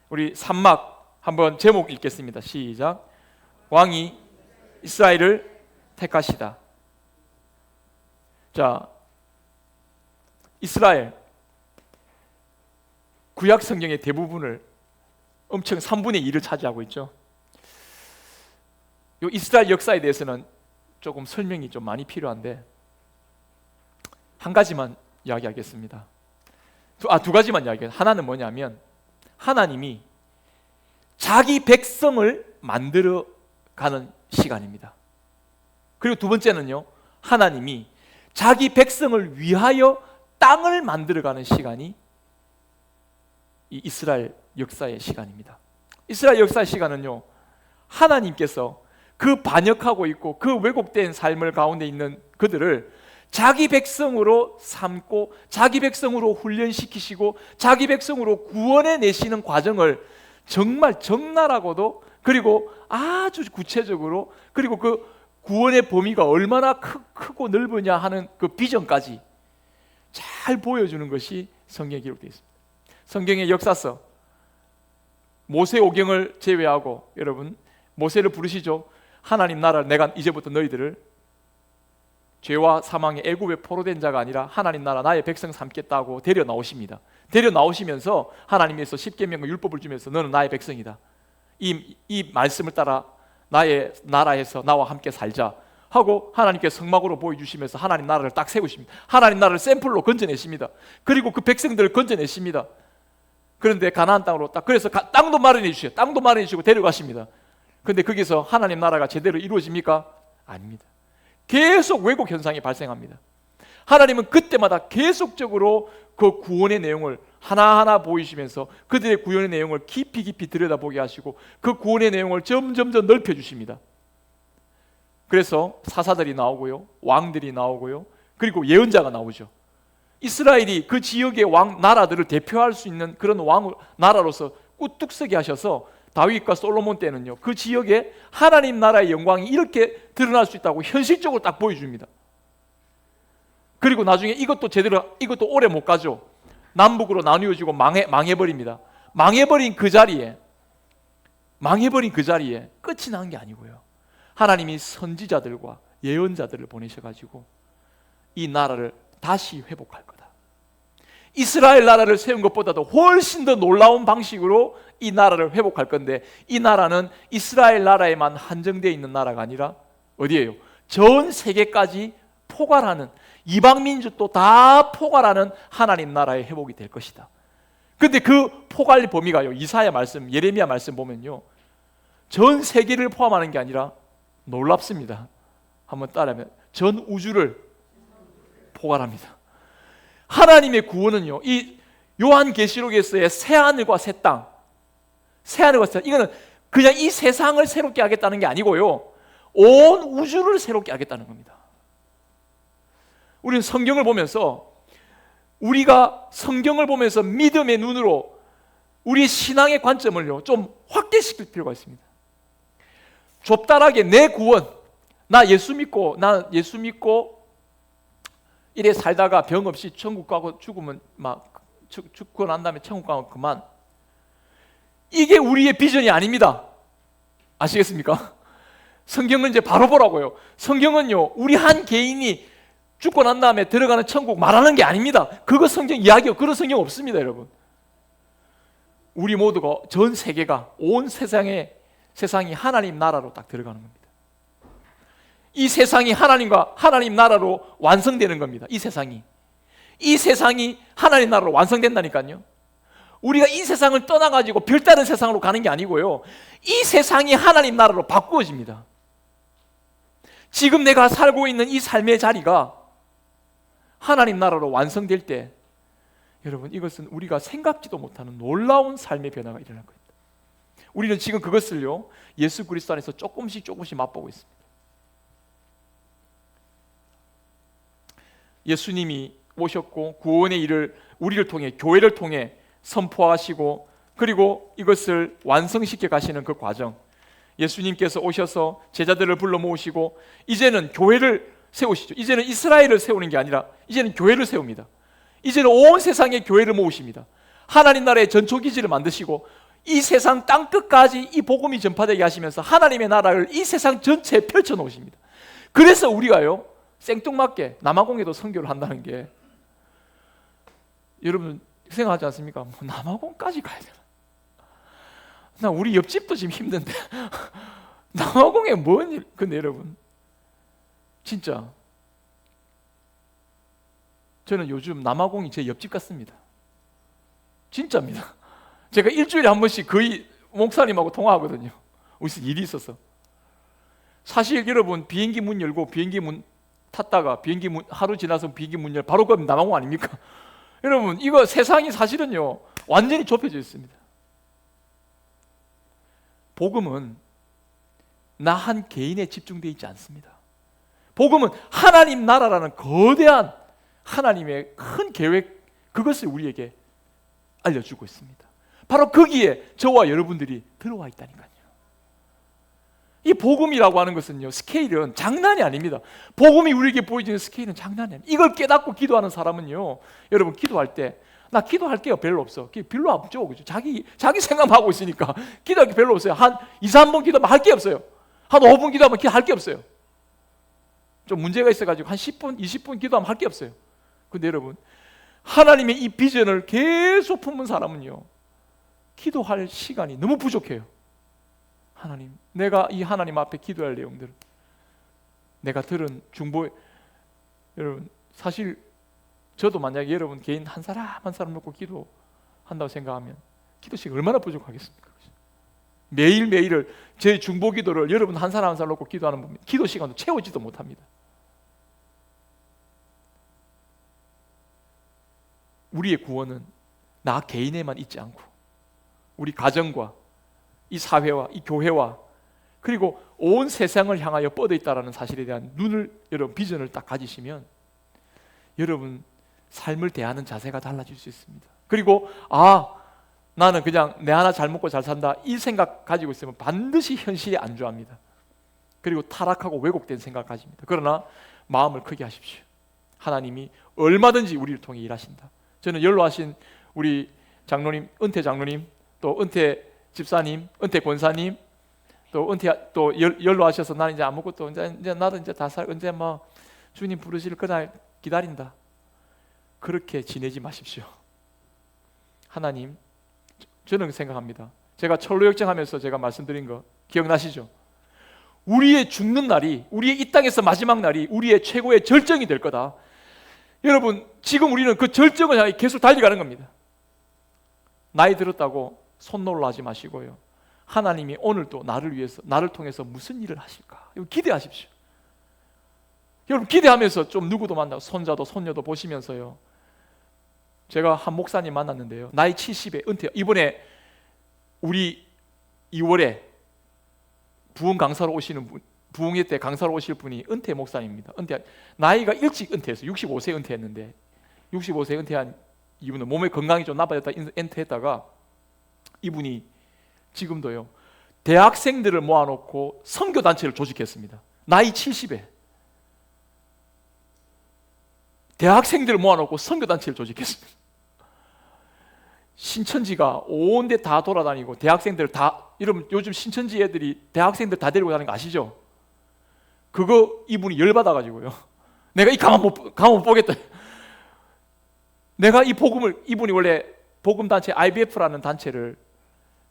우리 산막 한번 제목 읽겠습니다. 시작. 왕이 이스라엘을 택하시다. 자, 이스라엘, 구약 성경의 대부분을, 엄청 3분의 2를 차지하고 있죠. 이 이스라엘 역사에 대해서는 조금 설명이 좀 많이 필요한데 한 가지만 이야기하겠습니다. 두 가지만 이야기해요. 하나는 뭐냐면, 하나님이 자기 백성을 만들어가는 시간입니다. 그리고 두 번째는요, 하나님이 자기 백성을 위하여 땅을 만들어가는 시간이 이 이스라엘 역사의 시간입니다. 이스라엘 역사의 시간은요, 하나님께서 그 반역하고 있고 그 왜곡된 삶을 가운데 있는 그들을 자기 백성으로 삼고 자기 백성으로 훈련시키시고 자기 백성으로 구원해 내시는 과정을 정말 적나라하고도, 그리고 아주 구체적으로, 그리고 그 구원의 범위가 얼마나 크고 넓으냐 하는 그 비전까지 잘 보여주는 것이 성경에 기록되어 있습니다. 성경의 역사서, 모세오경을 제외하고, 여러분 모세를 부르시죠. 하나님 나라를, 내가 이제부터 너희들을 죄와 사망의 애굽에 포로된 자가 아니라 하나님 나라 나의 백성 삼겠다고 데려 나오십니다. 데려 나오시면서 하나님께서 십계명과 율법을 주면서 너는 나의 백성이다. 이 말씀을 따라 나의 나라에서 나와 함께 살자 하고 하나님께 성막으로 보여주시면서 하나님 나라를 딱 세우십니다. 하나님 나라를 샘플로 건져내십니다. 그리고 그 백성들을 건져내십니다. 그런데 가나안 땅으로 딱, 그래서 땅도 마련해 주셔요. 땅도 마련해 주시고 데려가십니다. 그런데 거기서 하나님 나라가 제대로 이루어집니까? 아닙니다. 계속 왜곡 현상이 발생합니다. 하나님은 그때마다 계속적으로 그 구원의 내용을 하나하나 보이시면서 그들의 구원의 내용을 깊이 들여다보게 하시고 그 구원의 내용을 점점 더 넓혀주십니다. 그래서 사사들이 나오고요, 왕들이 나오고요, 그리고 예언자가 나오죠. 이스라엘이 그 지역의 나라들을 대표할 수 있는 그런 나라로서 우뚝 서게 하셔서 다윗과 솔로몬 때는요, 그 지역에 하나님 나라의 영광이 이렇게 드러날 수 있다고 현실적으로 딱 보여줍니다. 그리고 나중에 이것도 오래 못 가죠. 남북으로 나뉘어지고 망해버립니다. 망해버린 그 자리에 끝이 난 게 아니고요, 하나님이 선지자들과 예언자들을 보내셔가지고 이 나라를 다시 회복할 거다. 이스라엘 나라를 세운 것보다도 훨씬 더 놀라운 방식으로 이 나라를 회복할 건데, 이 나라는 이스라엘 나라에만 한정되어 있는 나라가 아니라 어디예요? 전 세계까지 포괄하는, 이방 민족도 다 포괄하는 하나님 나라의 회복이 될 것이다. 그런데 그 포괄 범위가요, 이사야 말씀, 예레미야 말씀 보면요, 전 세계를 포함하는 게 아니라 놀랍습니다. 한번 따라하면 전 우주를 포괄합니다. 하나님의 구원은요, 이 요한계시록에서의 새하늘과 새 땅, 이거는 그냥 이 세상을 새롭게 하겠다는 게 아니고요, 온 우주를 새롭게 하겠다는 겁니다. 우리는 우리가 성경을 보면서 믿음의 눈으로 우리의 신앙의 관점을요, 좀 확대시킬 필요가 있습니다. 좁다하게 내 구원, 나 예수 믿고 이래 살다가 병 없이 천국 가고 죽으면 죽고 난 다음에 천국 가고 그만, 이게 우리의 비전이 아닙니다. 아시겠습니까? 성경은 이제 바로 보라고요. 성경은요, 우리 한 개인이 죽고 난 다음에 들어가는 천국 말하는 게 아닙니다. 그거 성경 이야기요. 그런 성경 없습니다, 여러분. 우리 모두가, 전 세계가, 온 세상이 하나님 나라로 딱 들어가는 겁니다. 이 세상이 하나님 나라로 완성되는 겁니다. 이 세상이 하나님 나라로 완성된다니까요. 우리가 이 세상을 떠나가지고 별다른 세상으로 가는 게 아니고요, 이 세상이 하나님 나라로 바꾸어집니다. 지금 내가 살고 있는 이 삶의 자리가 하나님 나라로 완성될 때, 여러분, 이것은 우리가 생각지도 못하는 놀라운 삶의 변화가 일어날 겁니다. 우리는 지금 그것을요, 예수 그리스도 안에서 조금씩 맛보고 있습니다. 예수님이 오셨고 구원의 일을 우리를 통해, 교회를 통해 선포하시고, 그리고 이것을 완성시켜 가시는 그 과정, 예수님께서 오셔서 제자들을 불러 모으시고 이제는 교회를 세우시죠. 이제는 이스라엘을 세우는 게 아니라 이제는 교회를 세웁니다. 이제는 온 세상의 교회를 모으십니다. 하나님 나라의 전초기지를 만드시고 이 세상 땅끝까지 이 복음이 전파되게 하시면서 하나님의 나라를 이 세상 전체에 펼쳐 놓으십니다. 그래서 우리가요, 생뚱맞게 남아공에도 선교를 한다는 게, 여러분 생각하지 않습니까? 뭐 남아공까지 가야 되나? 나 우리 옆집도 지금 힘든데 남아공에 뭔 일? 근데 여러분, 진짜 저는 요즘 남아공이 제 옆집 같습니다. 진짜입니다. 제가 일주일에 한 번씩 거의 목사님하고 통화하거든요. 무슨 일이 있어서. 사실 여러분, 비행기 문 열고 비행기 문 탔다가 비행기 문 하루 지나서 비행기 문 열 바로 가면 남아공 아닙니까? 여러분, 이거 세상이 사실은요 완전히 좁혀져 있습니다. 복음은 나 한 개인에 집중되어 있지 않습니다. 복음은 하나님 나라라는 거대한 하나님의 큰 계획, 그것을 우리에게 알려주고 있습니다. 바로 거기에 저와 여러분들이 들어와 있다니까요. 이 복음이라고 하는 것은요, 스케일은 장난이 아닙니다. 복음이 우리에게 보여지는 스케일은 장난이 아닙니다. 이걸 깨닫고 기도하는 사람은요, 여러분 기도할 때, 나 기도할 게요 별로 없어. 별로 없죠. 그죠? 자기 생각만 하고 있으니까 기도할 게 별로 없어요. 한 2, 3분 기도하면 할 게 없어요. 한 5분 기도하면 할 게 없어요. 좀 문제가 있어가지고 한 10분, 20분 기도하면 할 게 없어요. 근데 여러분, 하나님의 이 비전을 계속 품은 사람은요, 기도할 시간이 너무 부족해요. 하나님, 내가 이 하나님 앞에 기도할 내용들을 내가 들은 중보, 여러분 사실 저도 만약에 여러분 개인 한 사람 한 사람 놓고 기도한다고 생각하면 기도 시간 얼마나 부족하겠습니까? 매일매일을 제 중보 기도를 여러분 한 사람 한 사람 놓고 기도하는 분 기도 시간도 채우지도 못합니다. 우리의 구원은 나 개인에만 있지 않고 우리 가정과 이 사회와 이 교회와 그리고 온 세상을 향하여 뻗어 있다라는 사실에 대한 눈을, 여러분 비전을 딱 가지시면 여러분 삶을 대하는 자세가 달라질 수 있습니다. 그리고 나는 그냥 내 하나 잘 먹고 잘 산다 이 생각 가지고 있으면 반드시 현실에 안주합니다. 그리고 타락하고 왜곡된 생각 가집니다. 그러나 마음을 크게 하십시오. 하나님이 얼마든지 우리를 통해 일하신다. 저는 연로하신 우리 장로님, 은퇴 장로님, 또 은퇴 집사님, 은퇴 권사님, 또 연로하셔서 나는 이제 아무것도 이제 나도 이제 다 언제 뭐 주님 부르실 그날 기다린다. 그렇게 지내지 마십시오. 하나님, 저는 생각합니다. 제가 철로 역정하면서 제가 말씀드린 거 기억나시죠? 우리의 죽는 날이, 우리의 이 땅에서 마지막 날이 우리의 최고의 절정이 될 거다. 여러분, 지금 우리는 그 절정을 향해 계속 달려가는 겁니다. 나이 들었다고 손 놀라 하지 마시고요. 하나님이 오늘도 나를 위해서, 나를 통해서 무슨 일을 하실까? 이거 기대하십시오. 여러분 기대하면서 좀 누구도 만나고 손자도 손녀도 보시면서요. 제가 한 목사님 만났는데요. 나이 70에 은퇴. 이번에 우리 2월에 부흥 강사로 오시는 분, 부흥회 때 강사로 오실 분이 은퇴 목사님입니다. 나이가 일찍 은퇴했어요. 65세 은퇴했는데 65세 은퇴한 이분은 몸의 건강이 좀 나빠졌다 은퇴했다가 이분이 지금도요. 대학생들을 모아놓고 선교단체를 조직했습니다. 나이 70에 대학생들을 모아놓고 선교단체를 조직했습니다. 신천지가 온 데 다 돌아다니고 대학생들 다, 여러분 요즘 신천지 애들이 대학생들 다 데리고 다니는 거 아시죠? 그거 이분이 열받아가지고요. 내가 이 가만 못 보겠다. 내가 이 복음을, 이분이 원래 복음단체 IBF라는 단체를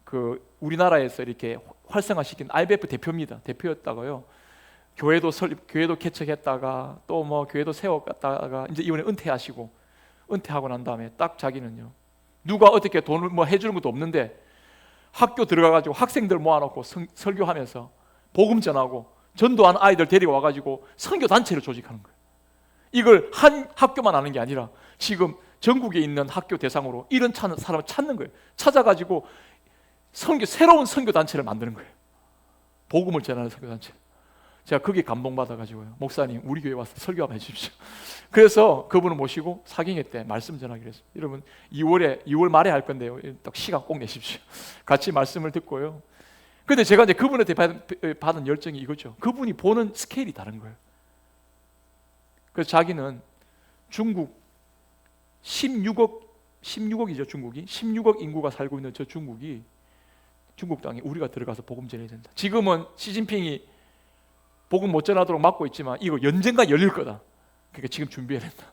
그 우리나라에서 이렇게 활성화시킨 IBF 대표입니다. 대표였다고요. 교회도 개척했다가 또 뭐 교회도 세웠다가 이제 이번에 은퇴하고 난 다음에 딱 자기는요. 누가 어떻게 돈을 뭐 해주는 것도 없는데 학교 들어가가지고 학생들 모아놓고 설교하면서 복음 전하고 전도하는 아이들 데리고 와가지고 선교 단체를 조직하는 거예요. 이걸 한 학교만 하는 게 아니라 지금 전국에 있는 학교 대상으로 이런 사람을 찾는 거예요. 찾아가지고 새로운 선교 단체를 만드는 거예요. 복음을 전하는 선교 단체. 제가 그게 감동받아가지고요. 목사님 우리 교회 와서 설교 한번 해주십시오. 그래서 그분을 모시고 사경회 때 말씀 전하기로 했습니다. 여러분 2월 말에 할 건데요. 딱 시간 꼭 내십시오. 같이 말씀을 듣고요. 근데 제가 이제 그분한테 받은 열정이 이거죠. 그분이 보는 스케일이 다른 거예요. 그래서 자기는 중국 16억이죠. 중국이 16억 인구가 살고 있는 저 중국 땅에 우리가 들어가서 복음 전해야 된다. 지금은 시진핑이 복음 못 전하도록 막고 있지만 이거 언젠가 열릴 거다. 그러니까 지금 준비해야 된다.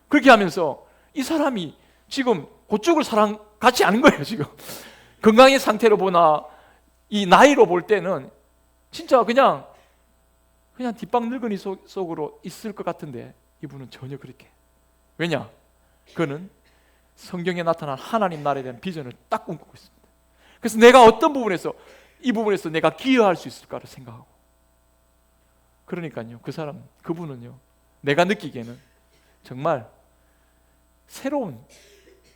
그렇게 하면서 이 사람이 지금 그쪽을 사람 같지 않은 거예요. 지금 건강의 상태로 보나 이 나이로 볼 때는 진짜 그냥 뒷방 늙은이 속으로 있을 것 같은데 이분은 전혀 그렇게. 왜냐? 그는 성경에 나타난 하나님 나라에 대한 비전을 딱 꿈꾸고 있습니다. 그래서 내가 어떤 부분에서 이 부분에서 내가 기여할 수 있을까를 생각하고. 그러니까요. 그분은요. 내가 느끼기에는 정말 새로운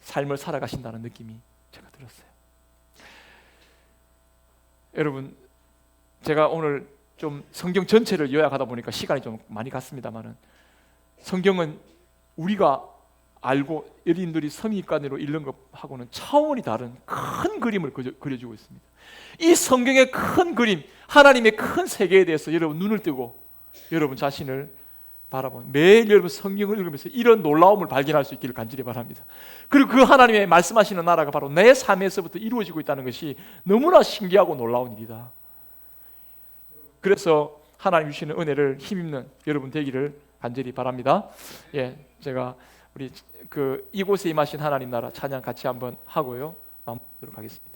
삶을 살아가신다는 느낌이 제가 들었어요. 여러분, 제가 오늘 좀 성경 전체를 요약하다 보니까 시간이 좀 많이 갔습니다만은 성경은 우리가 알고 여러분들이 선입관으로 읽는 것하고는 차원이 다른 큰 그림을 그려주고 있습니다. 이 성경의 큰 그림, 하나님의 큰 세계에 대해서 여러분 눈을 뜨고 여러분 자신을 바라보는 매일 여러분 성경을 읽으면서 이런 놀라움을 발견할 수 있기를 간절히 바랍니다. 그리고 그 하나님의 말씀하시는 나라가 바로 내 삶에서부터 이루어지고 있다는 것이 너무나 신기하고 놀라운 일이다. 그래서 하나님 주시는 은혜를 힘입는 여러분 되기를 간절히 바랍니다. 예, 제가 우리 이곳에 임하신 하나님 나라 찬양 같이 한번 하고요. 마무리하도록 하겠습니다.